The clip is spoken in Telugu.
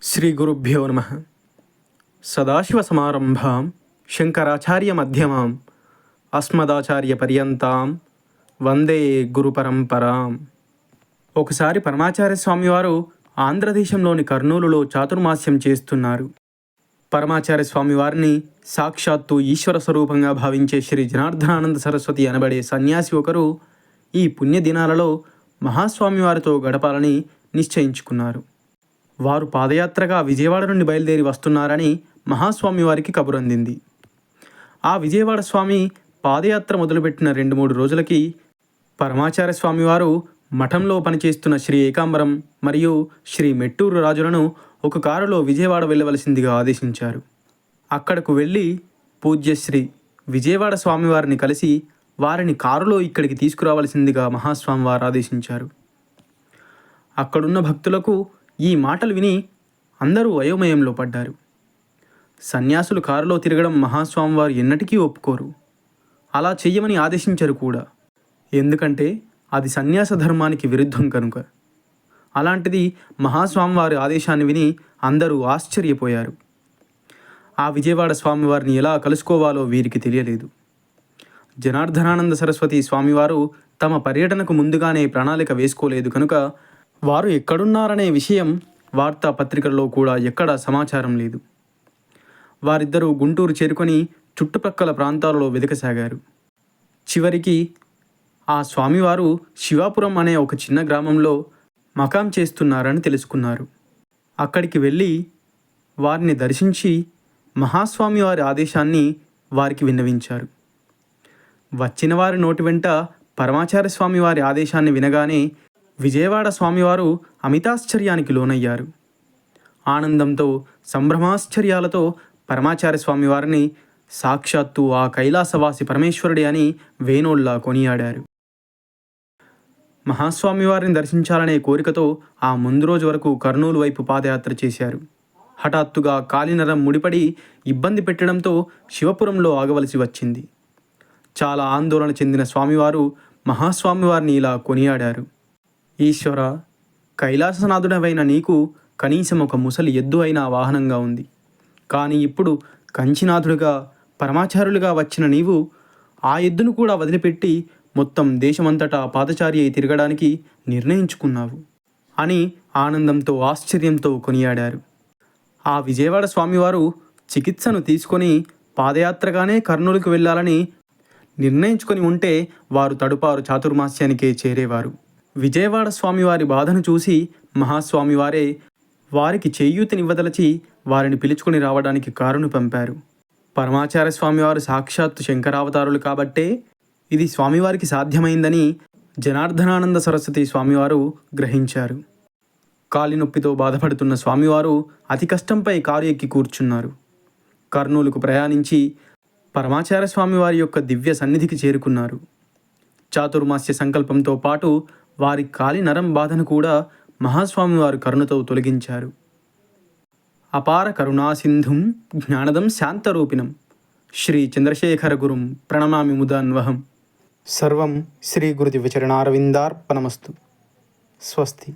శ్రీగురుభ్యో నమః. సదాశివసమారంభాం శంకరాచార్యమధ్యమాం అస్మదాచార్యపర్యంతాం వందే గురుపరంపరాం. ఒకసారి పరమాచార్య స్వామివారు ఆంధ్రదేశంలోని కర్నూలులో చాతుర్మాస్యం చేస్తున్నారు. పరమాచార్య స్వామివారిని సాక్షాత్తు ఈశ్వర స్వరూపంగా భావించే శ్రీ జనార్దనానంద సరస్వతి అనబడే సన్యాసి ఒకరు ఈ పుణ్యదినాలలో మహాస్వామివారితో గడపాలని నిశ్చయించుకున్నారు. వారు పాదయాత్రగా విజయవాడ నుండి బయలుదేరి వస్తున్నారని మహాస్వామి వారికి కబురందింది. ఆ విజయవాడ స్వామి పాదయాత్ర మొదలుపెట్టిన 2-3 రోజులకి పరమాచార్య స్వామివారు మఠంలో పనిచేస్తున్న శ్రీ ఏకాంబరం మరియు శ్రీ మెట్టూరు రాజులను ఒక కారులో విజయవాడ వెళ్ళవలసిందిగా ఆదేశించారు. అక్కడకు వెళ్ళి పూజ్యశ్రీ విజయవాడ స్వామివారిని కలిసి వారిని కారులో ఇక్కడికి తీసుకురావలసిందిగా మహాస్వామివారు ఆదేశించారు. అక్కడున్న భక్తులకు ఈ మాటలు విని అందరూ అయోమయంలో పడ్డారు. సన్యాసులు కారులో తిరగడం మహాస్వామివారు ఎన్నటికీ ఒప్పుకోరు. అలా చెయ్యమని ఆదేశించరు కూడా. ఎందుకంటే అది సన్యాస ధర్మానికి విరుద్ధం కనుక. అలాంటిది మహాస్వామివారి ఆదేశాన్ని విని అందరూ ఆశ్చర్యపోయారు. ఆ విజయవాడ స్వామివారిని ఎలా కలుసుకోవాలో వీరికి తెలియలేదు. జనార్దనానంద సరస్వతి స్వామివారు తమ పర్యటనకు ముందుగానే ప్రణాళిక వేసుకోలేదు కనుక వారు ఎక్కడున్నారనే విషయం వార్తాపత్రికల్లో కూడా ఎక్కడా సమాచారం లేదు. వారిద్దరూ గుంటూరు చేరుకొని చుట్టుప్రక్కల ప్రాంతాలలో వెతకసాగారు. చివరికి ఆ స్వామివారు శివాపురం అనే ఒక చిన్న గ్రామంలో మకాం చేస్తున్నారని తెలుసుకున్నారు. అక్కడికి వెళ్ళి వారిని దర్శించి మహాస్వామి వారి ఆదేశాన్ని వారికి విన్నవించారు. వచ్చిన వారి నోటి వెంట పరమాచార్య స్వామి వారి ఆదేశాన్ని వినగానే విజయవాడ స్వామివారు అమితాశ్చర్యానికి లోనయ్యారు. ఆనందంతో సంభ్రమాశ్చర్యాలతో పరమాచార్య స్వామివారిని సాక్షాత్తు ఆ కైలాసవాసి పరమేశ్వరుడే అని వేణోళ్లా కొనియాడారు. మహాస్వామివారిని దర్శించాలనే కోరికతో ఆ ముందు రోజు వరకు కర్నూలు వైపు పాదయాత్ర చేశారు. హఠాత్తుగా కాలినరం ముడిపడి ఇబ్బంది పెట్టడంతో శివపురంలో ఆగవలసి వచ్చింది. చాలా ఆందోళన చెందిన స్వామివారు మహాస్వామివారిని ఇలా కొనియాడారు. ఈశ్వర, కైలాసనాథుడవైన నీకు కనీసం ఒక ముసలి ఎద్దు అయినా వాహనంగా ఉంది. కానీ ఇప్పుడు కంచినాథుడిగా పరమాచార్యులుగా వచ్చిన నీవు ఆ ఎద్దును కూడా వదిలిపెట్టి మొత్తం దేశమంతటా పాదచారి అయి తిరగడానికి నిర్ణయించుకున్నావు అని ఆనందంతో ఆశ్చర్యంతో కొనియాడారు. ఆ విజయవాడ స్వామివారు చికిత్సను తీసుకొని పాదయాత్రగానే కర్నూలుకు వెళ్ళాలని నిర్ణయించుకొని ఉంటే వారు తడుపారు చాతుర్మాస్యానికే చేరేవారు. విజయవాడ స్వామివారి బాధను చూసి మహాస్వామివారే వారికి చేయూతనివ్వదలచి వారిని పిలుచుకొని రావడానికి కారును పంపారు. పరమాచార్య స్వామివారు సాక్షాత్తు శంకరావతారులు కాబట్టే ఇది స్వామివారికి సాధ్యమైందని జనార్దనానంద సరస్వతి స్వామివారు గ్రహించారు. కాలినొప్పితో బాధపడుతున్న స్వామివారు అతి కష్టంపై కారు ఎక్కి కూర్చున్నారు. కర్నూలుకు ప్రయాణించి పరమాచార్య స్వామివారి యొక్క దివ్య సన్నిధికి చేరుకున్నారు. చాతుర్మాస్య సంకల్పంతో పాటు వారి కాలి నరం బాధను కూడా మహాస్వామివారు కరుణతో తొలగించారు. అపార కరుణాసింధుం జ్ఞానదం శాంతరూపిణం శ్రీ చంద్రశేఖర గురుం ప్రణమామి ముదాన్వహం. సర్వం శ్రీ గురుదివ్యచరణారవిందార్పణమస్తు. స్వస్తి.